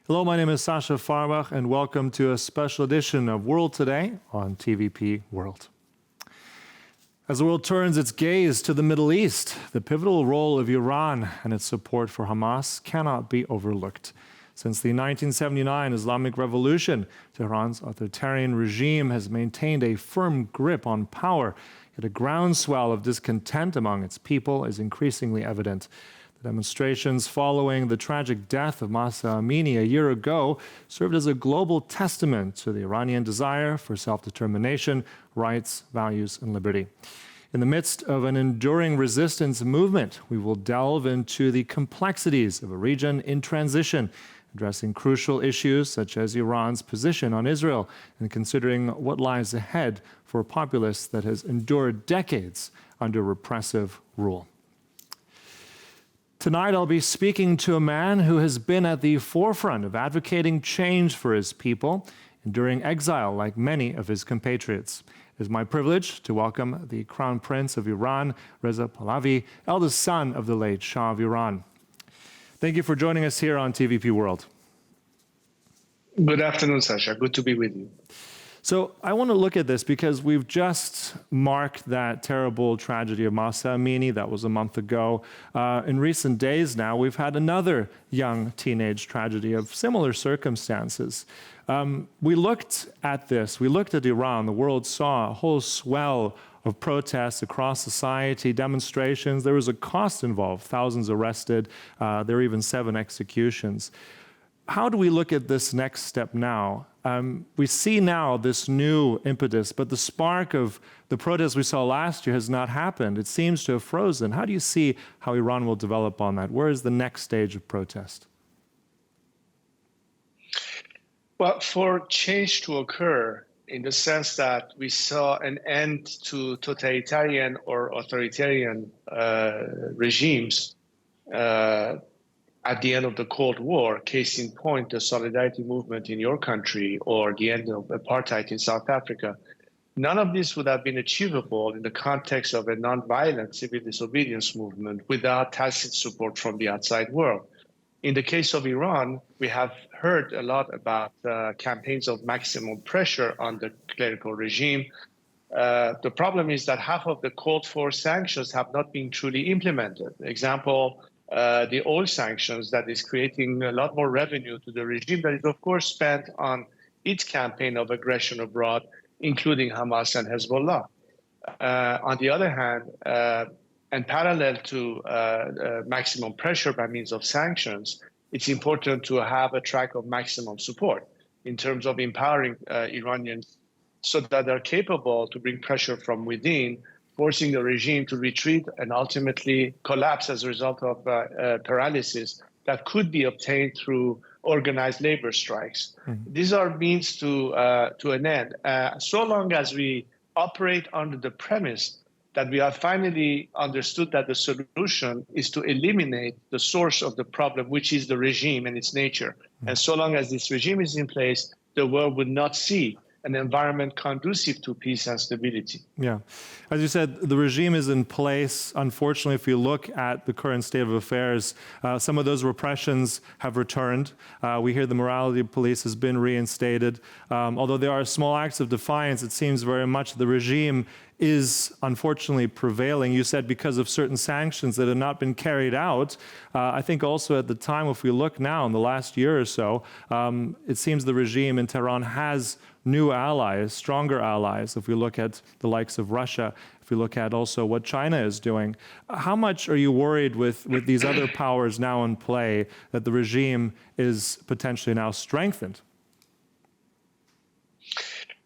Hello, my name is Sasha Farbach, and welcome to a special edition of World Today on TVP World. As the world turns its gaze to the Middle East, the pivotal role of Iran and its support for Hamas cannot be overlooked. Since the 1979 Islamic Revolution, Tehran's authoritarian regime has maintained a firm grip on power, yet a groundswell of discontent among its people is increasingly evident. The demonstrations following the tragic death of Mahsa Amini a year ago served as a global testament to the Iranian desire for self-determination, rights, values, and liberty. In the midst of an enduring resistance movement, we will delve into the complexities of a region in transition, addressing crucial issues such as Iran's position on Israel and considering what lies ahead for a populace that has endured decades under repressive rule. Tonight, I'll be speaking to a man who has been at the forefront of advocating change for his people, enduring exile like many of his compatriots. It is my privilege to welcome the Crown Prince of Iran, Reza Pahlavi, eldest son of the late Shah of Iran. Thank you for joining us here on TVP World. Good afternoon, Sasha. Good to be with you. So I want to look at this because we've just marked that terrible tragedy of Mahsa Amini. That was a month ago. In recent days now, we've had another young teenage tragedy of similar circumstances. We looked at this. We looked at Iran. The world saw a whole swell of protests across society, demonstrations. There was a cost involved, thousands arrested. There were even 7 executions. How do we look at this next step now? We see now this new impetus, but the spark of the protests we saw last year has not happened. It seems to have frozen. How do you see how Iran will develop on that? Where is the next stage of protest? Well, for change to occur, in the sense that we saw an end to totalitarian or authoritarian regimes, at the end of the Cold War, case in point, the Solidarity Movement in your country or the end of apartheid in South Africa, none of this would have been achievable in the context of a nonviolent civil disobedience movement without tacit support from the outside world. In the case of Iran, we have heard a lot about campaigns of maximum pressure on the clerical regime. The problem is that half of the called for sanctions have not been truly implemented. Example, the oil sanctions that is creating a lot more revenue to the regime that is, of course, spent on its campaign of aggression abroad, including Hamas and Hezbollah. On the other hand, and parallel to maximum pressure by means of sanctions, it's important to have a track of maximum support in terms of empowering Iranians so that they're capable to bring pressure from within, forcing the regime to retreat and ultimately collapse as a result of paralysis that could be obtained through organized labor strikes. Mm-hmm. These are means to an end. So long as we operate under the premise that we have finally understood that the solution is to eliminate the source of the problem, which is the regime and its nature. Mm-hmm. And so long as this regime is in place, the world would not see an environment conducive to peace and stability. Yeah. As you said, the regime is in place. Unfortunately, if you look at the current state of affairs, some of those repressions have returned. We hear the morality police has been reinstated. Although there are small acts of defiance, it seems very much the regime is unfortunately prevailing. You said because of certain sanctions that have not been carried out. I think also at the time, if we look now in the last year or so, it seems the regime in Tehran has new allies, stronger allies, if we look at the likes of Russia, if we look at also what China is doing. How much are you worried with these other powers now in play that the regime is potentially now strengthened?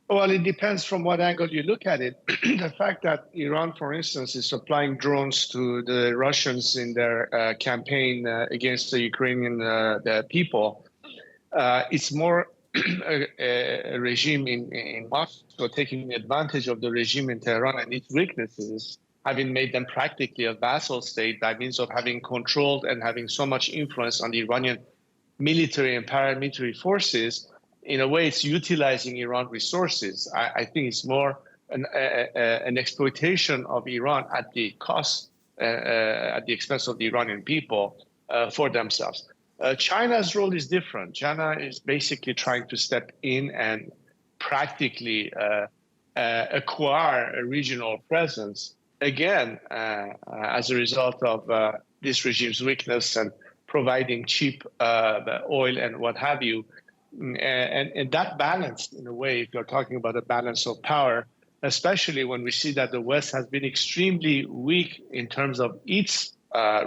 Well, it depends from what angle you look at it. The fact that Iran, for instance, is supplying drones to the Russians in their campaign against the Ukrainian people, it's more a regime in Moscow taking advantage of the regime in Tehran and its weaknesses, having made them practically a vassal state by means of having controlled and having so much influence on the Iranian military and paramilitary forces. In a way, it's utilizing Iran resources. I think it's more an exploitation of Iran at the cost, at the expense of the Iranian people for themselves. China's role is different. China is basically trying to step in and practically acquire a regional presence, again, as a result of this regime's weakness and providing cheap oil and what have you. And that balance, in a way, if you're talking about a balance of power, especially when we see that the West has been extremely weak in terms of its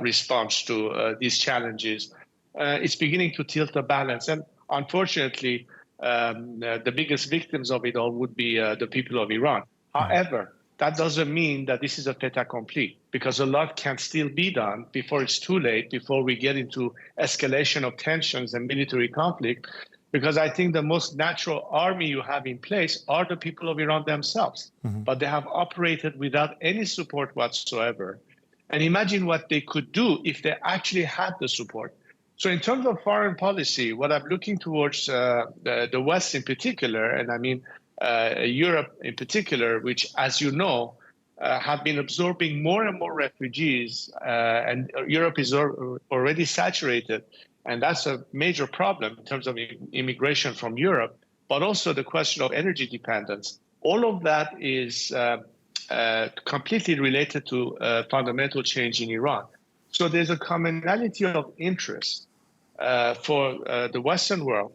response to these challenges, it's beginning to tilt the balance. And unfortunately, the biggest victims of it all would be the people of Iran. However, that doesn't mean that this is a fait accompli, because a lot can still be done before it's too late, before we get into escalation of tensions and military conflict. Because I think the most natural army you have in place are the people of Iran themselves. But they have operated without any support whatsoever. And imagine what they could do if they actually had the support. So in terms of foreign policy, what I'm looking towards the West in particular, and I mean Europe in particular, which, as you know, have been absorbing more and more refugees, and Europe is already saturated. And that's a major problem in terms of immigration from Europe, but also the question of energy dependence. All of that is completely related to fundamental change in Iran. So there's a commonality of interest for the Western world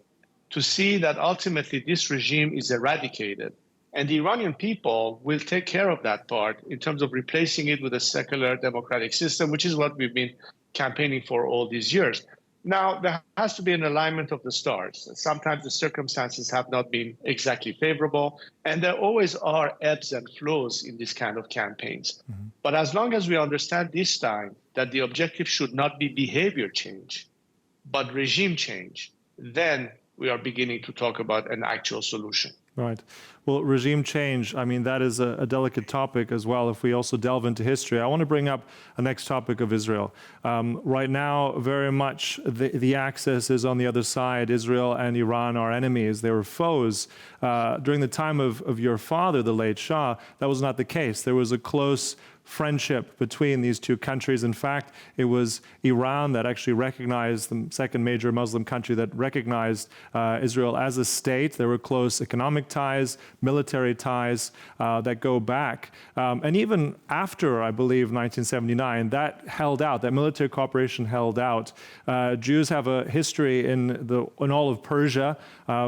to see that ultimately this regime is eradicated. And the Iranian people will take care of that part in terms of replacing it with a secular democratic system, which is what we've been campaigning for all these years. Now, there has to be an alignment of the stars. Sometimes the circumstances have not been exactly favorable, and there always are ebbs and flows in this kind of campaigns. But as long as we understand this time that the objective should not be behavior change, but regime change, then we are beginning to talk about an actual solution. Right. Well, regime change, I mean, that is a delicate topic as well. If we also delve into history, I want to bring up a next topic of Israel. Right now, very much the axis is on the other side. Israel and Iran are enemies. They were foes. During the time of your father, the late Shah, that was not the case. There was a close friendship between these two countries. In fact, it was Iran that actually recognized, the second major Muslim country that recognized Israel as a state. There were close economic ties, military ties that go back. And even after, I believe, 1979, that held out, that military cooperation held out. Jews have a history in all of Persia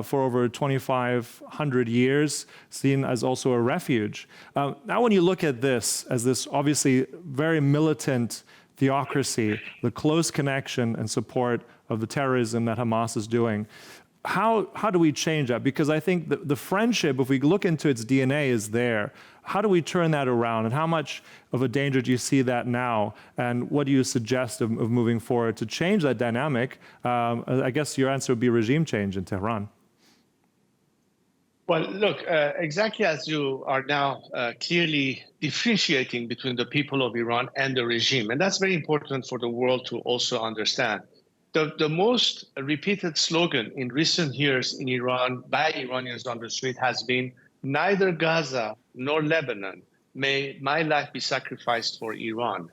for over 2,500 years, seen as also a refuge. Now, when you look at this, as this obviously very militant theocracy, the close connection and support of the terrorism that Hamas is doing, how do we change that? Because I think the friendship, if we look into its DNA, is there. How do we turn that around? And how much of a danger do you see that now? And what do you suggest of moving forward to change that dynamic? I guess your answer would be regime change in Tehran. Well, look, exactly as you are now clearly differentiating between the people of Iran and the regime. And that's very important for the world to also understand. The most repeated slogan in recent years in Iran by Iranians on the street has been, neither Gaza nor Lebanon may my life be sacrificed for Iran.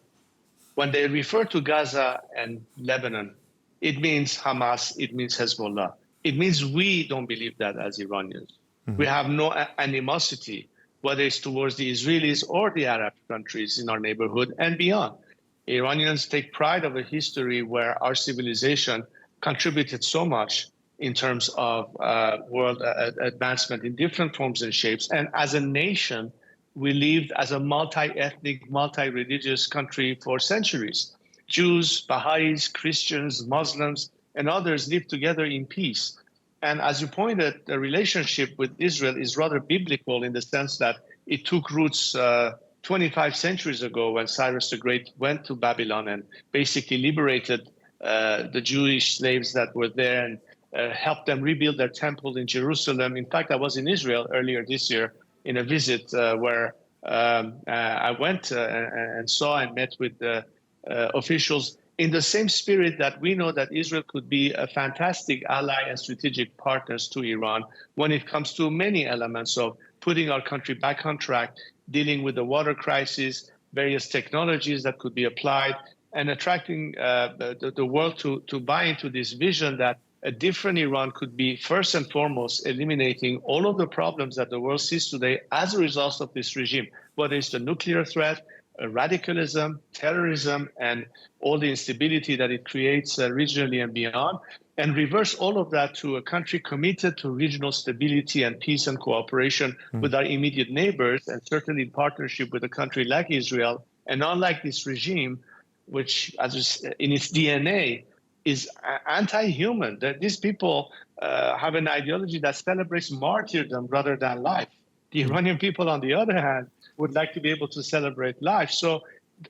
When they refer to Gaza and Lebanon, it means Hamas, it means Hezbollah. It means we don't believe that as Iranians. We have no animosity, whether it's towards the Israelis or the Arab countries in our neighborhood and beyond. Iranians take pride of a history where our civilization contributed so much in terms of world advancement in different forms and shapes. And as a nation, we lived as a multi-ethnic, multi-religious country for centuries. Jews, Baha'is, Christians, Muslims, and others lived together in peace. And as you pointed, the relationship with Israel is rather biblical in the sense that it took roots 25 centuries ago when Cyrus the Great went to Babylon and basically liberated the Jewish slaves that were there and helped them rebuild their temple in Jerusalem. In fact, I was in Israel earlier this year in a visit where I went and saw and met with the officials in the same spirit that we know that Israel could be a fantastic ally and strategic partners to Iran when it comes to many elements of putting our country back on track, dealing with the water crisis, various technologies that could be applied, and attracting the world to buy into this vision that a different Iran could be, first and foremost, eliminating all of the problems that the world sees today as a result of this regime, whether it's the nuclear threat, radicalism, terrorism, and all the instability that it creates regionally and beyond, and reverse all of that to a country committed to regional stability and peace and cooperation with our immediate neighbors, and certainly in partnership with a country like Israel. And unlike this regime, which in its DNA is anti-human, that these people have an ideology that celebrates martyrdom rather than life. The Iranian people, on the other hand, would like to be able to celebrate life. So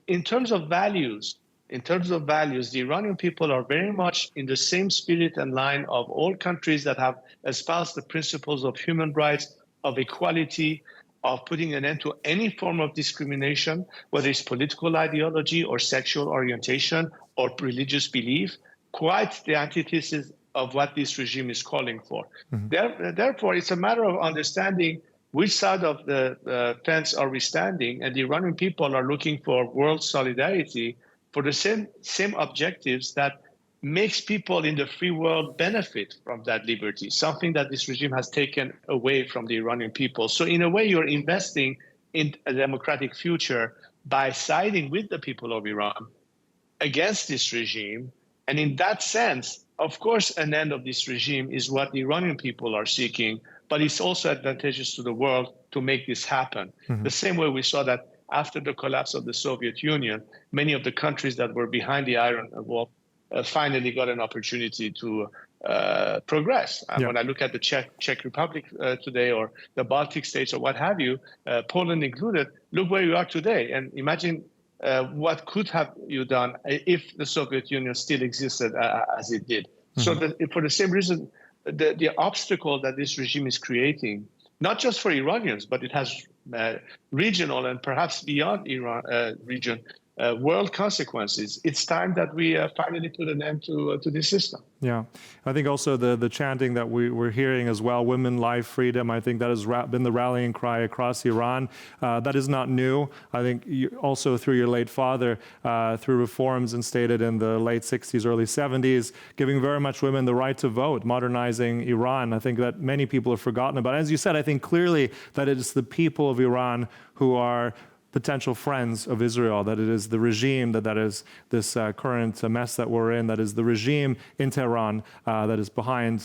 in terms of values, the Iranian people are very much in the same spirit and line of all countries that have espoused the principles of human rights, of equality, of putting an end to any form of discrimination, whether it's political ideology or sexual orientation or religious belief, quite the antithesis of what this regime is calling for. Therefore, it's a matter of understanding which side of the fence are we standing, and the Iranian people are looking for world solidarity for the same objectives that makes people in the free world benefit from that liberty, something that this regime has taken away from the Iranian people. So in a way, you're investing in a democratic future by siding with the people of Iran against this regime. And in that sense, of course, an end of this regime is what the Iranian people are seeking, but it's also advantageous to the world to make this happen. The same way we saw that after the collapse of the Soviet Union, many of the countries that were behind the Iron Wall finally got an opportunity to progress. When I look at the Czech Republic today, or the Baltic states, or what have you, Poland included, look where you are today. And imagine what could have you done if the Soviet Union still existed as it did. So for the same reason, the obstacle that this regime is creating, not just for Iranians, but it has regional and perhaps beyond Iran region world consequences. It's time that we finally put an end to this system. Yeah, I think also the chanting that we're hearing as well, women, life, freedom, I think that has been the rallying cry across Iran. That is not new. I think also through your late father, through reforms instated in the late 60s, early 70s, giving very much women the right to vote, modernizing Iran. I think that many people have forgotten about. As you said, I think clearly that it is the people of Iran who are potential friends of Israel, that it is the regime, that is this current mess that we're in, that is the regime in Tehran that is behind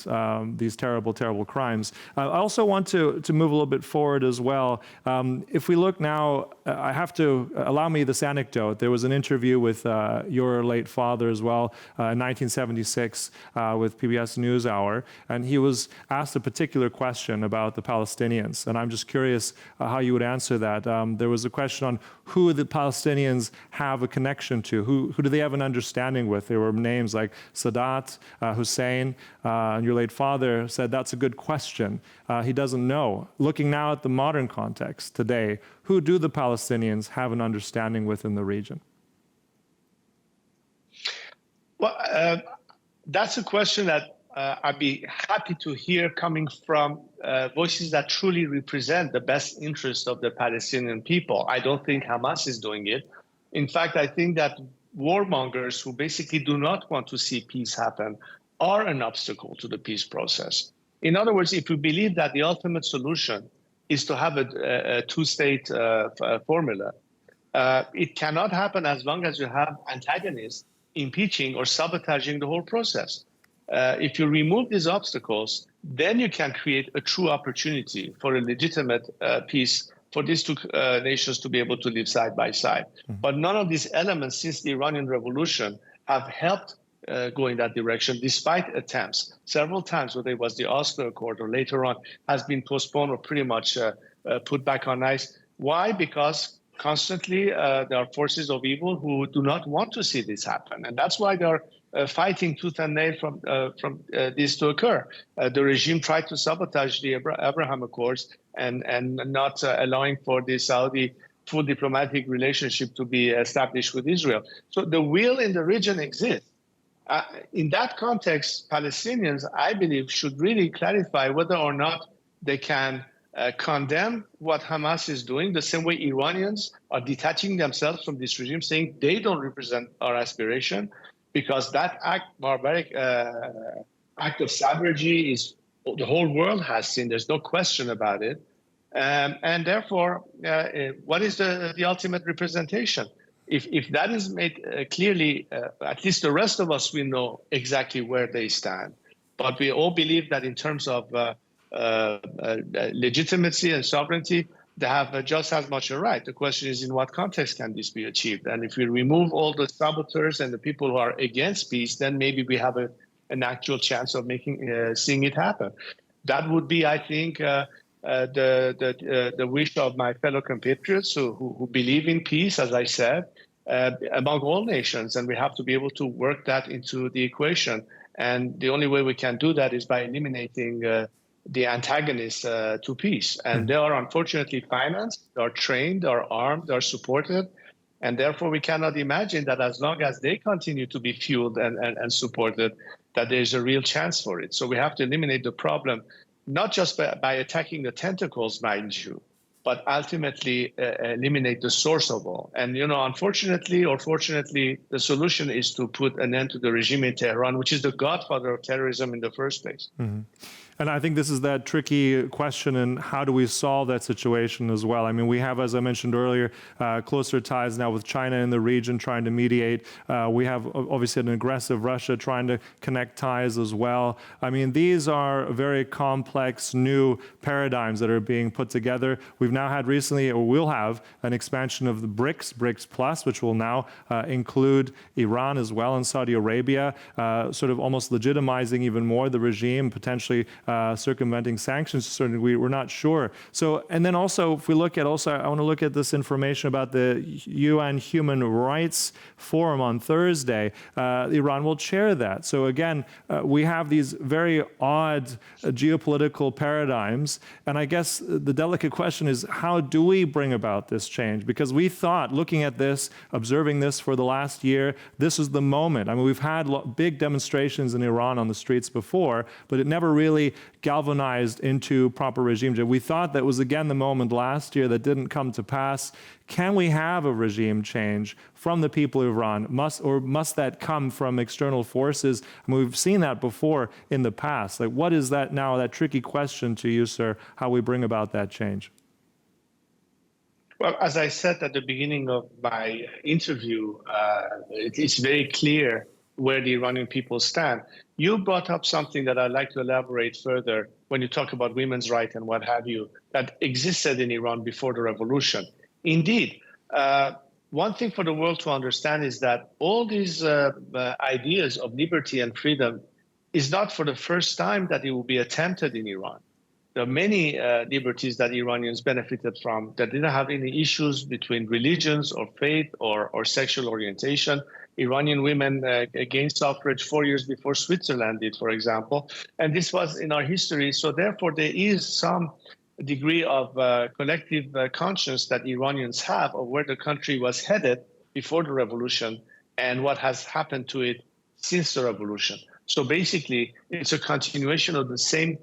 these terrible, terrible crimes. I also want to move a little bit forward as well. If we look now, I have to allow me this anecdote. There was an interview with your late father as well in 1976 with PBS NewsHour, and he was asked a particular question about the Palestinians, and I'm just curious how you would answer that. There was a question on who the Palestinians have a connection to, who do they have an understanding with. There were names like Sadat, Hussein, and your late father said that's a good question. He doesn't know. Looking now at the modern context today, who do the Palestinians have an understanding with in the region? Well, that's a question that I'd be happy to hear coming from voices that truly represent the best interest of the Palestinian people. I don't think Hamas is doing it. In fact, I think that warmongers who basically do not want to see peace happen are an obstacle to the peace process. In other words, if we believe that the ultimate solution is to have a two-state formula, it cannot happen as long as you have antagonists impeaching or sabotaging the whole process. If you remove these obstacles, then you can create a true opportunity for a legitimate peace for these two nations to be able to live side by side. But none of these elements since the Iranian Revolution have helped go in that direction, despite attempts. Several times, whether it was the Oslo Accord or later on, has been postponed or pretty much put back on ice. Why? Because constantly there are forces of evil who do not want to see this happen. And that's why they're fighting tooth and nail from this to occur. The regime tried to sabotage the Abraham Accords and not allowing for the Saudi full diplomatic relationship to be established with Israel. So the will in the region exists. In that context, Palestinians, I believe, should really clarify whether or not they can condemn what Hamas is doing, the same way Iranians are detaching themselves from this regime, saying they don't represent our aspiration, because that barbaric act of savagery is the whole world has seen. There's no question about it. And therefore, what is the ultimate representation? If that is made clearly, at least the rest of us will know exactly where they stand. But we all believe that in terms of legitimacy and sovereignty, they have just as much a right. The question is, in what context can this be achieved? And if we remove all the saboteurs and the people who are against peace, then maybe we have an actual chance of seeing it happen. That would be, I think, the wish of my fellow compatriots who believe in peace, as I said, among all nations, and we have to be able to work that into the equation. And the only way we can do that is by eliminating the antagonists to peace. And they are unfortunately financed, they are trained, they are armed, they are supported. And therefore, we cannot imagine that as long as they continue to be fueled and supported, that there's a real chance for it. So we have to eliminate the problem, not just by attacking the tentacles, mind you, but ultimately eliminate the source of all. And, unfortunately or fortunately, the solution is to put an end to the regime in Tehran, which is the godfather of terrorism in the first place. Mm-hmm. And I think this is that tricky question, and how do we solve that situation as well? I mean, we have, as I mentioned earlier, closer ties now with China in the region trying to mediate. We have obviously an aggressive Russia trying to connect ties as well. I mean, these are very complex new paradigms that are being put together. We've now had recently, or will have, an expansion of the BRICS Plus, which will now include Iran as well and Saudi Arabia, sort of almost legitimizing even more the regime, potentially circumventing sanctions to a certain degree. We're not sure. So, and then also, if we look at I want to look at this information about the UN Human Rights Forum on Thursday. Iran will chair that. So again, we have these very odd geopolitical paradigms. And I guess the delicate question is, how do we bring about this change? Because we thought, looking at this, observing this for the last year, this is the moment. I mean, we've had big demonstrations in Iran on the streets before, but it never really galvanized into proper regime change. We thought that was again the moment last year that didn't come to pass. Can we have a regime change from the people of Iran? Must that come from external forces? I mean, we've seen that before in the past. Like, what is that now, that tricky question to you, sir, how we bring about that change? Well, as I said at the beginning of my interview, it is very clear where the Iranian people stand. You brought up something that I'd like to elaborate further when you talk about women's rights and what have you, that existed in Iran before the revolution. Indeed, one thing for the world to understand is that all these ideas of liberty and freedom is not for the first time that it will be attempted in Iran. There are many liberties that Iranians benefited from that didn't have any issues between religions or faith or sexual orientation. Iranian women gained suffrage 4 years before Switzerland did, for example. And this was in our history. So therefore, there is some degree of collective conscience that Iranians have of where the country was headed before the revolution and what has happened to it since the revolution. So basically, it's a continuation of the same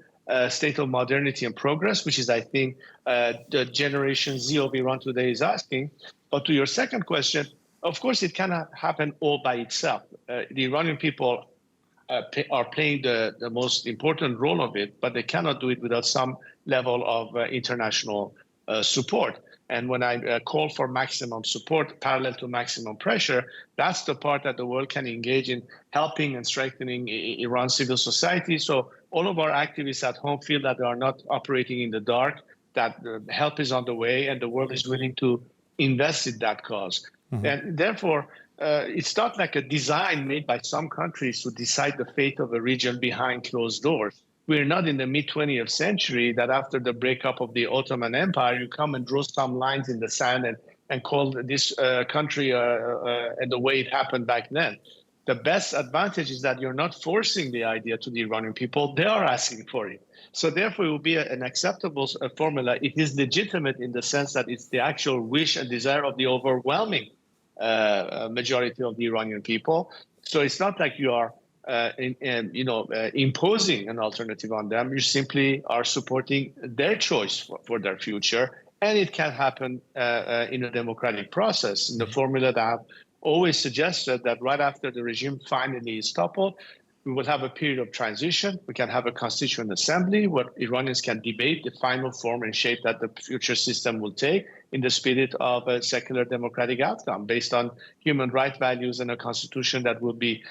state of modernity and progress, which is, I think, the Generation Z of Iran today is asking. But to your second question, of course, it cannot happen all by itself. The Iranian people are playing the most important role of it, but they cannot do it without some level of international support. And when I call for maximum support parallel to maximum pressure, that's the part that the world can engage in helping and strengthening Iran's civil society. So all of our activists at home feel that they are not operating in the dark, that help is on the way, and the world is willing to invest in that cause. Mm-hmm. And therefore, it's not like a design made by some countries to decide the fate of a region behind closed doors. We're not in the mid-20th century that after the breakup of the Ottoman Empire, you come and draw some lines in the sand and call this country the way it happened back then. The best advantage is that you're not forcing the idea to the Iranian people. They are asking for it. So therefore, it will be an acceptable formula. It is legitimate in the sense that it's the actual wish and desire of the overwhelming majority of the Iranian people. So it's not like you are imposing an alternative on them. You simply are supporting their choice for their future. And it can happen in a democratic process. In the formula that I've always suggested, that right after the regime finally is toppled, we will have a period of transition. We can have a constituent assembly where Iranians can debate the final form and shape that the future system will take in the spirit of a secular democratic outcome based on human rights values and a constitution that will be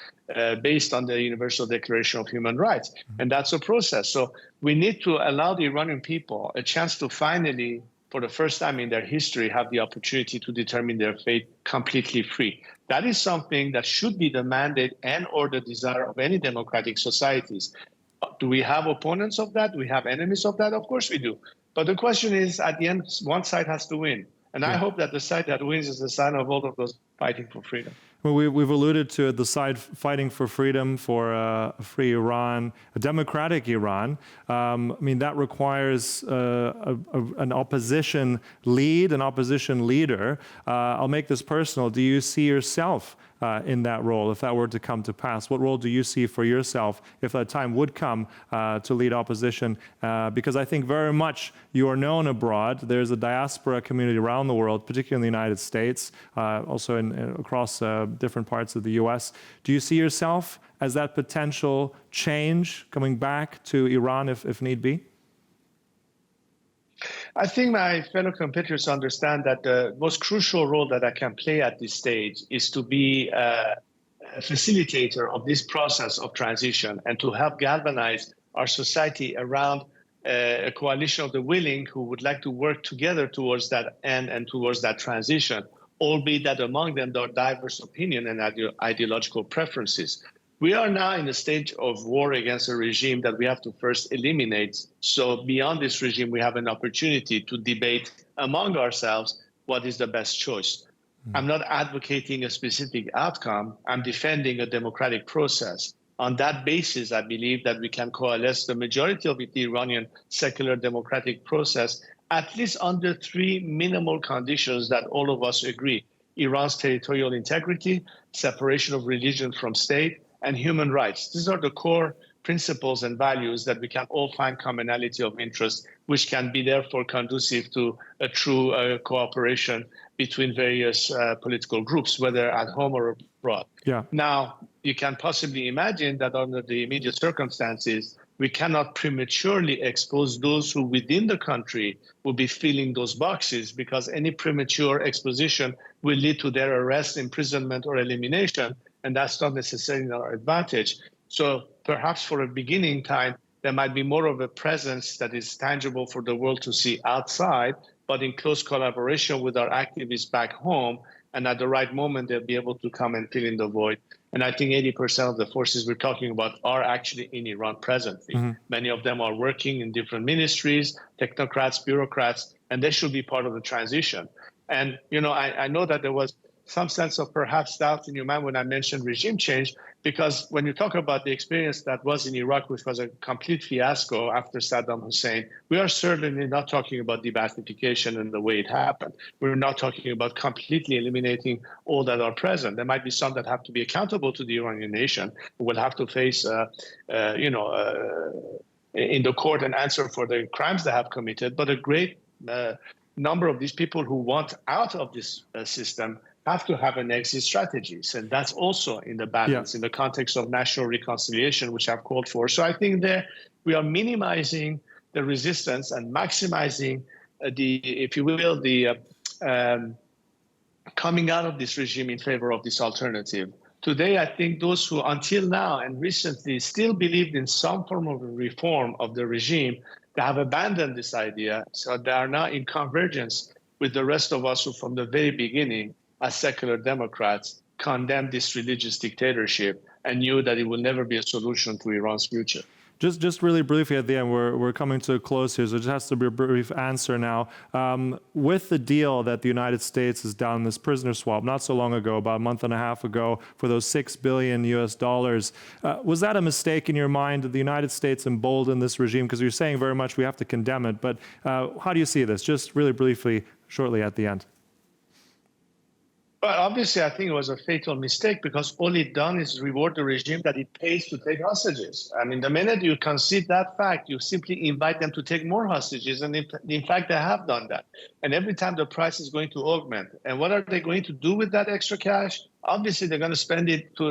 based on the Universal Declaration of Human Rights. And that's a process. So we need to allow the Iranian people a chance to finally, for the first time in their history, have the opportunity to determine their fate completely free. That is something that should be the mandate and or the desire of any democratic societies. Do we have opponents of that? Do we have enemies of that? Of course we do. But the question is, at the end, one side has to win. And I hope that the side that wins is the sign of all of those fighting for freedom. Well, we've alluded to the side fighting for freedom, for a free Iran, a democratic Iran. I mean, that requires an opposition lead, an opposition leader. I'll make this personal. Do you see yourself in that role, if that were to come to pass? What role do you see for yourself if that time would come to lead opposition? Because I think very much you are known abroad. There's a diaspora community around the world, particularly in the United States, also across different parts of the US. Do you see yourself as that potential change coming back to Iran if need be? I think my fellow compatriots understand that the most crucial role that I can play at this stage is to be a facilitator of this process of transition and to help galvanize our society around a coalition of the willing who would like to work together towards that end and towards that transition, albeit that among them there are diverse opinion and ideological preferences. We are now in a stage of war against a regime that we have to first eliminate. So beyond this regime, we have an opportunity to debate among ourselves what is the best choice. I'm not advocating a specific outcome. I'm defending a democratic process. On that basis, I believe that we can coalesce the majority of the Iranian secular democratic process, at least under three minimal conditions that all of us agree: Iran's territorial integrity, separation of religion from state, and human rights. These are the core principles and values that we can all find commonality of interest, which can be therefore conducive to a true cooperation between various political groups, whether at home or abroad. Yeah. Now, you can possibly imagine that under the immediate circumstances, we cannot prematurely expose those who within the country will be filling those boxes, because any premature exposition will lead to their arrest, imprisonment, or elimination, and that's not necessarily our advantage. So perhaps for a beginning time, there might be more of a presence that is tangible for the world to see outside, but in close collaboration with our activists back home, and at the right moment, they'll be able to come and fill in the void. And I think 80% of the forces we're talking about are actually in Iran presently. Many of them are working in different ministries, technocrats, bureaucrats, and they should be part of the transition. And, I know that there was some sense of perhaps doubt in your mind when I mentioned regime change, because when you talk about the experience that was in Iraq, which was a complete fiasco after Saddam Hussein, we are certainly not talking about de-Baathification and the way it happened. We're not talking about completely eliminating all that are present. There might be some that have to be accountable to the Iranian nation, who will have to face, in the court and answer for the crimes they have committed. But a great number of these people who want out of this system have to have an exit strategies. And that's also in the balance, in the context of national reconciliation, which I've called for. So I think that we are minimizing the resistance and maximizing if you will, the coming out of this regime in favor of this alternative. Today, I think those who until now and recently still believed in some form of reform of the regime, they have abandoned this idea. So they are now in convergence with the rest of us who from the very beginning, as secular Democrats, condemned this religious dictatorship and knew that it will never be a solution to Iran's future. Just really briefly at the end, we're coming to a close here, so it just has to be a brief answer now. With the deal that the United States has done, this prisoner swap, not so long ago, about a month and a half ago, for those $6 billion US, was that a mistake in your mind? Did the United States embolden this regime? Because you're saying very much we have to condemn it, but how do you see this? Just really briefly, shortly at the end. But obviously, I think it was a fatal mistake because all it done is reward the regime that it pays to take hostages. I mean, the minute you concede that fact, you simply invite them to take more hostages. And in fact, they have done that. And every time the price is going to augment. And what are they going to do with that extra cash? Obviously, they're going to spend it to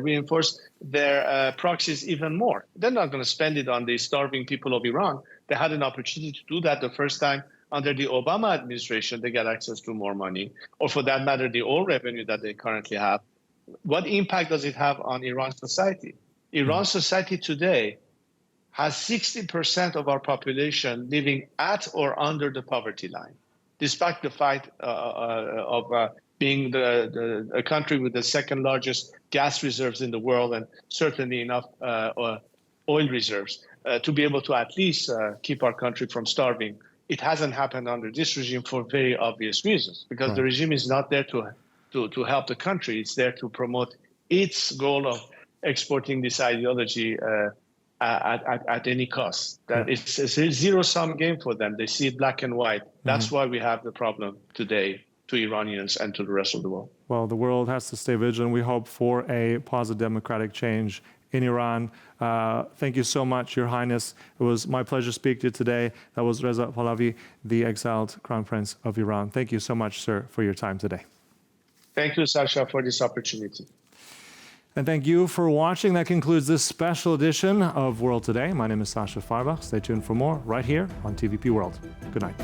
reinforce their proxies even more. They're not going to spend it on the starving people of Iran. They had an opportunity to do that the first time under the Obama administration. They get access to more money, or for that matter, the oil revenue that they currently have. What impact does it have on Iran society? Iran society today has 60% of our population living at or under the poverty line, despite the fact of being a country with the second largest gas reserves in the world and certainly enough oil reserves to be able to at least keep our country from starving. It hasn't happened under this regime for very obvious reasons, because the regime is not there to help the country. It's there to promote its goal of exporting this ideology at any cost. That it's a zero-sum game for them. They see it black and white. That's why we have the problem today to Iranians and to the rest of the world. Well, the world has to stay vigilant. We hope for a positive democratic change in Iran. Thank you so much, Your Highness. It was my pleasure speaking to you today. That was Reza Pahlavi, the exiled Crown Prince of Iran. Thank you so much, sir, for your time today. Thank you, Sasha, for this opportunity. And thank you for watching. That concludes this special edition of World Today. My name is Sasha Farbach. Stay tuned for more right here on TVP World. Good night.